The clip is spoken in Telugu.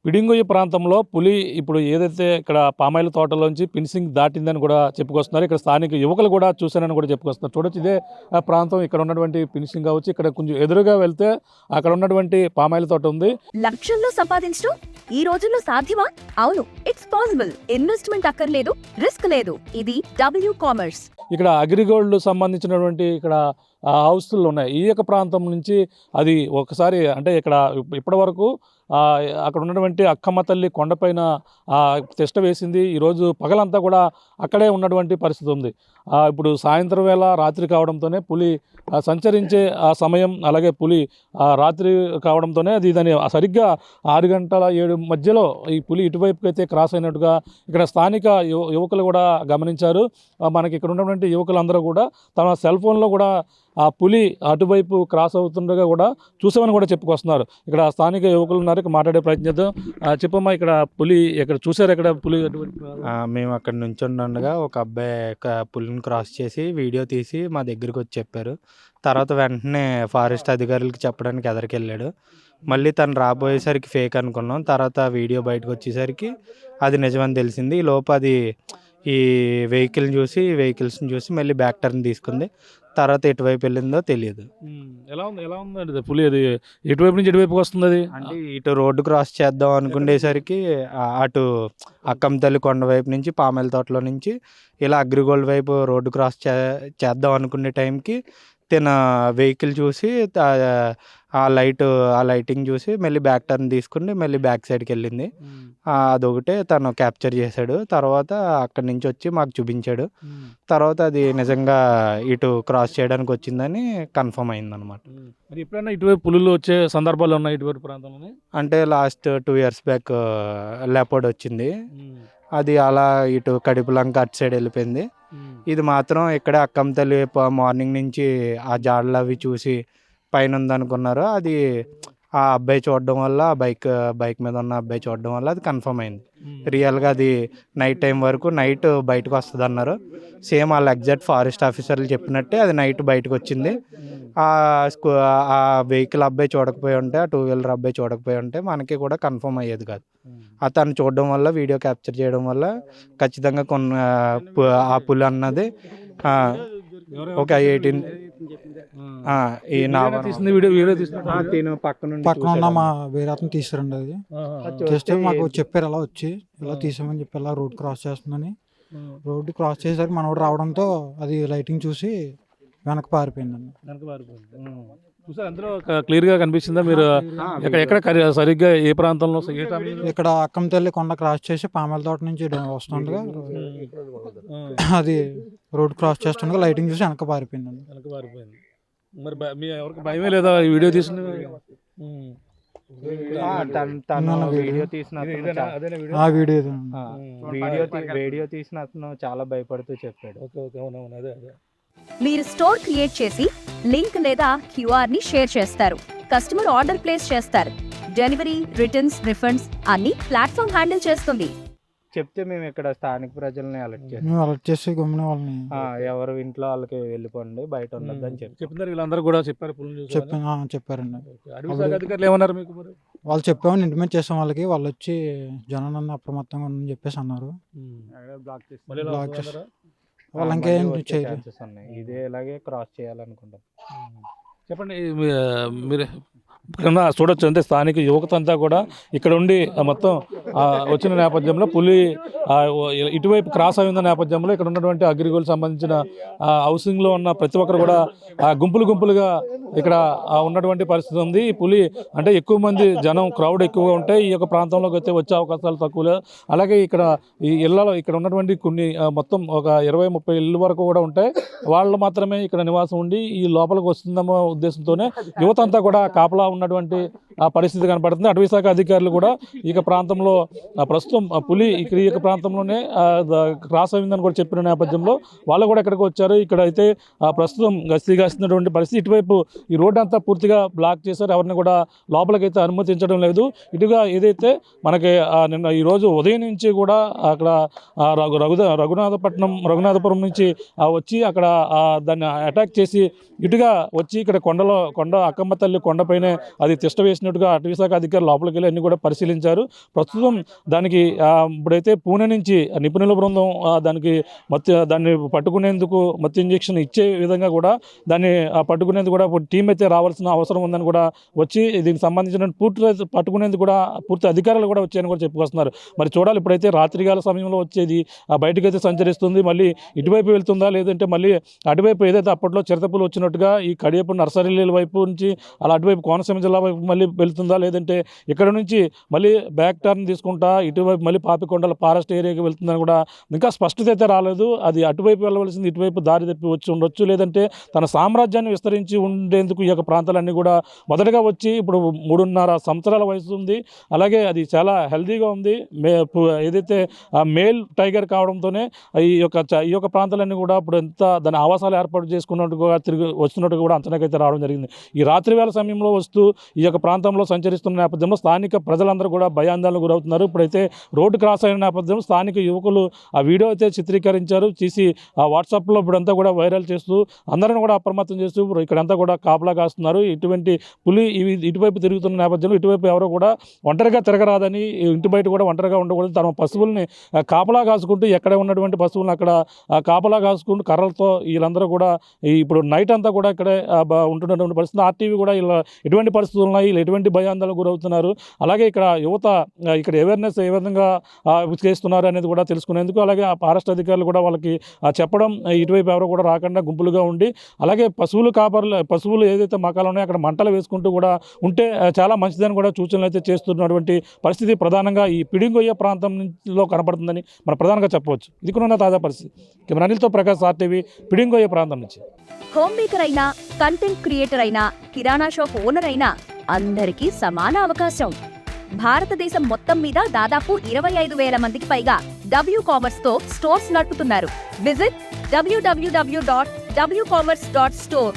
పిడింగొయ్య ప్రాంతంలో పులి ఇప్పుడు ఏదైతే ఇక్కడ పామాయిల్ తోటలోంచి ఫినిషింగ్ దాటిందని కూడా చెప్పుకొస్తున్నారు. ఇక్కడ స్థానిక యువకులు కూడా చూశానని కూడా చెప్పుకొస్తున్నారు. చూడొచ్చు, ఇదే ప్రాంతం. ఇక్కడ ఉన్నటువంటి ఫినిషింగ్ కావచ్చు. ఇక్కడ కొంచెం ఎదురుగా వెళ్తే అక్కడ ఉన్నటువంటి పామాయిల్ తోట ఉంది. లక్షల్లో సంపాదించడం ఈ రోజుల్లో సాధ్యమా? అవును, ఇట్స్ పాసిబుల్. ఇన్వెస్ట్మెంట్ అక్కర్లేదు, రిస్క్ లేదు. ఇది W కామర్స్. ఇక్కడ అగ్రిగోల్డ్ సంబంధించినటువంటి ఇక్కడ హౌస్లు ఉన్నాయి. ఈ యొక్క ప్రాంతం నుంచి అది ఒకసారి అంటే ఇక్కడ ఇప్పటి వరకు అక్కడ ఉన్నటువంటి అక్కమ్మ తల్లి కొండపైన తిష్ట వేసింది. ఈరోజు పగలంతా కూడా అక్కడే ఉన్నటువంటి పరిస్థితి ఉంది. ఇప్పుడు సాయంత్రం వేళ రాత్రి కావడంతోనే పులి సంచరించే ఆ సమయం, అలాగే పులి రాత్రి కావడంతోనే దాని సరిగ్గా 6 గంటల 7 మధ్యలో ఈ పులి ఇటువైపుకి అయితే క్రాస్ అయినట్టుగా ఇక్కడ స్థానిక యువకులు కూడా గమనించారు. మనకి ఇక్కడ ఉన్నటువంటి యువకులందరూ కూడా తమ సెల్ ఫోన్లో కూడా ఆ పులి అటువైపు క్రాస్ అవుతుండగా కూడా చూసామని కూడా చెప్పుకొస్తున్నారు. ఇక్కడ స్థానిక యువకులు ఉన్నారు, మాట్లాడే ప్రయత్నం చేద్దాం. చెప్పమ్మా, ఇక్కడ పులి ఇక్కడ చూసారు? ఎక్కడ పులి మేము అక్కడ నుంచి ఉండగా ఒక అబ్బాయి పులిని క్రాస్ చేసి వీడియో తీసి మా దగ్గరికి వచ్చి చెప్పారు. తర్వాత వెంటనే ఫారెస్ట్ అధికారులకి చెప్పడానికి ఎదరికెళ్ళాడు. మళ్ళీ తను రాబోయేసరికి ఫేక్ అనుకున్నాం. తర్వాత వీడియో బయటకు వచ్చేసరికి అది నిజమని తెలిసింది. ఈ లోపు అది ఈ వెహికల్స్ని చూసి మళ్ళీ బ్యాక్ టర్న్ తీసుకుంది. తర్వాత ఎటువైపు వెళ్ళిందో తెలియదు. ఎలా ఉంది పులి? అది ఎటువైపు నుంచి ఎటువైపుకి వస్తుంది? అది అంటే ఇటు రోడ్డు క్రాస్ చేద్దాం అనుకునేసరికి అటు అక్కంతల్లి కొండ వైపు నుంచి పామాయిల్ తోటలో నుంచి ఇలా అగ్రిగోల్డ్ వైపు రోడ్డు క్రాస్ చేద్దాం అనుకునే టైంకి తిన వెహికల్ చూసి ఆ లైటింగ్ చూసి మళ్ళీ బ్యాక్ టర్న్ తీసుకుని మళ్ళీ బ్యాక్ సైడ్కి వెళ్ళింది. అదొకటే తను క్యాప్చర్ చేశాడు. తర్వాత అక్కడి నుంచి వచ్చి మాకు చూపించాడు. తర్వాత అది నిజంగా ఇటు క్రాస్ చేయడానికి వచ్చిందని కన్ఫర్మ్ అయిందనమాట. మరి ఎప్పుడైనా ఇటువైపు పులులు వచ్చే సందర్భాలు ఉన్నాయి ఇటువైపు ప్రాంతంలో? అంటే లాస్ట్ 2 years బ్యాక్ లెపర్డ్ వచ్చింది. అది అలా ఇటు కడిపులంక అటు సైడ్ వెళ్ళిపోయింది. ఇది మాత్రం ఇక్కడే అక్కంతల్లి మార్నింగ్ నుంచి ఆ జాడలు అవి చూసి పైన ఉందనుకున్నారు. అది ఆ అబ్బాయి చూడడం వల్ల, బైక్ మీద ఉన్న అబ్బాయి చూడడం వల్ల అది కన్ఫర్మ్ అయింది. రియల్గా అది నైట్ టైం వరకు నైట్ బయటకు వస్తుంది అన్నారు. సేమ్ వాళ్ళ ఎగ్జాక్ట్ ఫారెస్ట్ ఆఫీసర్లు చెప్పినట్టే అది నైట్ బయటకు వచ్చింది. ఆ వెహికల్ అబ్బాయి చూడకపోయి ఉంటే, ఆ 2-wheeler అబ్బాయి చూడకపోయి ఉంటే మనకి కూడా కన్ఫర్మ్ అయ్యేది కాదు. అతను చూడడం వల్ల, వీడియో క్యాప్చర్ చేయడం వల్ల ఖచ్చితంగా ఆ పులి అన్నది ఒక 18 పక్కన ఉన్న మా వేరే అతను తీసారండి. అది చేస్తే మాకు చెప్పారు, అలా వచ్చి ఇలా తీసామని చెప్పి ఇలా రోడ్ క్రాస్ చేస్తుందని. రోడ్డు క్రాస్ చేసేసరికి మనోడు రావడంతో అది లైటింగ్ చూసి వెనక పారిపోయిందండి. అందులో క్లియర్ గా కనిపిస్తుందా? మీరు ఎక్కడ సరిగ్గా ఏ ప్రాంతంలో? ఇక్కడ అక్కంతల్లి కొండ క్రాస్ చేసి పామాయిల్ తోట నుంచి వస్తుండగా అది రోడ్ క్రాస్ చేస్తుండగా లైటింగ్ చూసి వెనక పారిపోయిందండి. మరి మీ ఎవరికి భయమే లేదా ఈ వీడియో తీసిన? వీడియో తీసిన అతను చాలా భయపడుతూ చెప్పాడు. మీరు స్టోర్ క్రియేట్ చేసి లింక్ లేదా QR ని షేర్ చేస్తారు. కస్టమర్ ఆర్డర్ ప్లేస్ చేస్తారు. డెలివరీ, రిటర్న్స్, రిఫండ్స్ అన్ని ప్లాట్ఫామ్ హ్యాండిల్ చేస్తుంది. చెప్తే మేము ఇక్కడ స్థానిక ప్రజల్ని అలర్ట్ చేసి గమ్మున వాళ్ళని ఎవరు ఇంట్లో వాళ్ళకి వెళ్ళిపోండి, బయట ఉండద్దు అని చెప్తున్నారు. వీళ్ళందరూ కూడా చెప్పారు, చెప్పారండి. అధికారులు ఏమన్నారు మీకు? వాళ్ళు చెప్పామని ఇంటిమేట్ చేసాం వాళ్ళకి. వాళ్ళు వచ్చి జనాన్ని అప్రమత్తంగా ఉండని చెప్పేసి అన్నారు. వాళ్ళు ఇంకేం చేయలేదు. ఇదే ఇలాగే క్రాస్ చేయాలనుకుంటాం. చెప్పండి, మీరు చూడొచ్చు. అంటే స్థానిక యువత అంతా కూడా ఇక్కడ ఉండి మొత్తం వచ్చిన నేపథ్యంలో పులి ఇటువైపు క్రాస్ అయిన నేపథ్యంలో ఇక్కడ ఉన్నటువంటి అగ్రిగోల్డ్ సంబంధించిన హౌసింగ్లో ఉన్న ప్రతి ఒక్కరు కూడా గుంపులుగా ఇక్కడ ఉన్నటువంటి పరిస్థితి ఉంది. ఈ పులి అంటే ఎక్కువ మంది జనం, క్రౌడ్ ఎక్కువగా ఉంటాయి. ఈ యొక్క ప్రాంతంలోకి అయితే వచ్చే అవకాశాలు తక్కువలే. అలాగే ఇక్కడ ఈ ఇళ్లలో ఇక్కడ ఉన్నటువంటి కొన్ని మొత్తం ఒక 20-30 ఇళ్ళు వరకు కూడా ఉంటాయి. వాళ్ళు మాత్రమే ఇక్కడ నివాసం ఉండి ఈ లోపలికి వస్తుందమో ఉద్దేశంతోనే యువత అంతా కూడా కాపలా ఉన్నటువంటి ఆ పరిస్థితి కనపడుతుంది. అటవీ శాఖ అధికారులు కూడా ఈ ప్రాంతంలో ప్రస్తుతం పులి ఇక్కడ ఈ ప్రాంతంలోనే క్రాస్ అయిందని కూడా చెప్పిన నేపథ్యంలో వాళ్ళు కూడా ఇక్కడికి వచ్చారు. ఇక్కడ అయితే ప్రస్తుతం గస్తీగాస్తున్నటువంటి పరిస్థితి. ఇటువైపు ఈ రోడ్డు అంతా పూర్తిగా బ్లాక్ చేశారు. ఎవరిని కూడా లోపలికైతే అనుమతించడం లేదు. ఇటుగా ఏదైతే మనకి నిన్న ఈరోజు ఉదయం నుంచి కూడా అక్కడ రఘునాథపురం నుంచి వచ్చి అక్కడ దాన్ని అటాక్ చేసి ఇటుగా వచ్చి ఇక్కడ కొండ అక్కమ్మ తల్లి కొండపైనే అది తిష్ట వేసినట్టుగా అటవీ శాఖ అధికారులు లోపలికి వెళ్ళి అన్ని కూడా పరిశీలించారు. ప్రస్తుతం దానికి ఇప్పుడైతే పూణె నుంచి నిపుణుల బృందం దానికి దాన్ని పట్టుకునేందుకు మత్తు ఇంజెక్షన్ ఇచ్చే విధంగా కూడా దాన్ని పట్టుకునేందుకు కూడా టీం అయితే రావాల్సిన అవసరం ఉందని కూడా వచ్చి దీనికి సంబంధించిన పట్టుకునేందుకు కూడా పూర్తి అధికారులు కూడా వచ్చాయని కూడా చెప్పుకొస్తున్నారు. మరి చూడాలి, ఇప్పుడైతే రాత్రికాల సమయంలో వచ్చేది బయటకైతే సంచరిస్తుంది, మళ్ళీ ఇటువైపు వెళ్తుందా లేదంటే మళ్ళీ అటువైపు ఏదైతే అప్పట్లో చిరతపులు వచ్చినట్టుగా ఈ కడియపు నర్సరీల వైపు నుంచి అలా అటువైపు కోనసీమ జిల్లా వైపు మళ్ళీ వెళ్తుందా లేదంటే ఇక్కడ నుంచి మళ్ళీ బ్యాక్ టర్న్ తీసుకుంటా ఇటువైపు మళ్ళీ పాపికొండల ఫారెస్ట్ ఏరియాకి వెళ్తుందని కూడా ఇంకా స్పష్టత అయితే రాలేదు. అది అటువైపు వెళ్ళవలసింది ఇటువైపు దారి తప్పి వచ్చి ఉండొచ్చు, లేదంటే తన సామ్రాజ్యాన్ని విస్తరించి ఉండేందుకు ఈ యొక్క ప్రాంతాలన్నీ కూడా మొదటగా వచ్చి ఇప్పుడు 3.5 సంవత్సరాల వయసు ఉంది. అలాగే అది చాలా హెల్తీగా ఉంది. ఏదైతే మేల్ టైగర్ కావడంతోనే ఈ యొక్క ప్రాంతాలన్నీ కూడా ఇప్పుడు ఎంత దాని ఆవాసాలు ఏర్పాటు చేసుకున్నట్టుగా తిరిగి వస్తున్నట్టుగా కూడా అంచనాకైతే రావడం జరిగింది. ఈ రాత్రి వేళ సమయంలో వస్తూ ఈ యొక్క ప్రాంతంలో సంచరిస్తున్న నేపథ్యంలో స్థానిక ప్రజలందరూ కూడా భయాందోళనకు గురవుతున్నారు. ఇప్పుడైతే రోడ్డు క్రాస్ అయిన నేపథ్యంలో స్థానిక యువకులు ఆ వీడియో అయితే చిత్రీకరించారు, తీసి ఆ వాట్సాప్లో ఇప్పుడంతా కూడా వైరల్ చేస్తూ అందరిని కూడా అప్రమత్తం చేస్తూ ఇక్కడంతా కూడా కాపలా కాస్తున్నారు. ఇటువంటి పులి ఇటువైపు తిరుగుతున్న నేపథ్యంలో ఇటువైపు ఎవరో కూడా ఒంటరిగా తిరగరాదని, ఇంటి బయట కూడా ఒంటరిగా ఉండకూడదు, తమ పశువుల్ని కాపలా కాసుకుంటూ ఎక్కడ ఉన్నటువంటి పశువులను అక్కడ కాపలా కాసుకుంటూ కర్రలతో వీళ్ళందరూ కూడా ఇప్పుడు నైట్ అంతా కూడా ఇక్కడే ఉంటున్నటువంటి పరిస్థితి. ఆర్టీవీ కూడా ఇలా ఎటువంటి పరిస్థితులు ఉన్నాయి, వీళ్ళు ఎటువంటి భయాందోళనకు గురవుతున్నారు, అలాగే ఇక్కడ యువత ఇక్కడ అవేర్నెస్ ఏ విధంగా చేస్తున్నారు అనేది కూడా తెలుసుకునేందుకు, అలాగే ఆ ఫారెస్ట్ అధికారులు కూడా వాళ్ళకి చెప్పడం ఇటువైపు ఎవరు కూడా రాకుండా గుంపులుగా ఉండి, అలాగే పశువులు ఏదైతే మకాలు ఉన్నాయో అక్కడ మంటలు వేసుకుంటూ కూడా ఉంటే చాలా మంచిదని కూడా సూచనలు అయితే చేస్తున్నటువంటి పరిస్థితి ప్రధానంగా ఈ పిడింగొయ్య ప్రాంతంలో కనపడుతుందని మనం ప్రధానంగా చెప్పవచ్చు. ఇది కూడా తాజా పరిస్థితి. కెమెరా అనిల్తో ప్రకాష్, RTV, పిడింగొయ్య ప్రాంతం నుంచి. హోమ్ మేకర్ అయినా, కంటెంట్ క్రియేటర్ అయినా, కిరాణా షాప్ ఓనర్ అయినా అందరికీ సమాన అవకాశం. భారతదేశం మొత్తం మీద దాదాపు 25,000 మందికి పైగా WCommerce తో స్టోర్స్ నడుపుతున్నారు. Visit www.wcommerce.store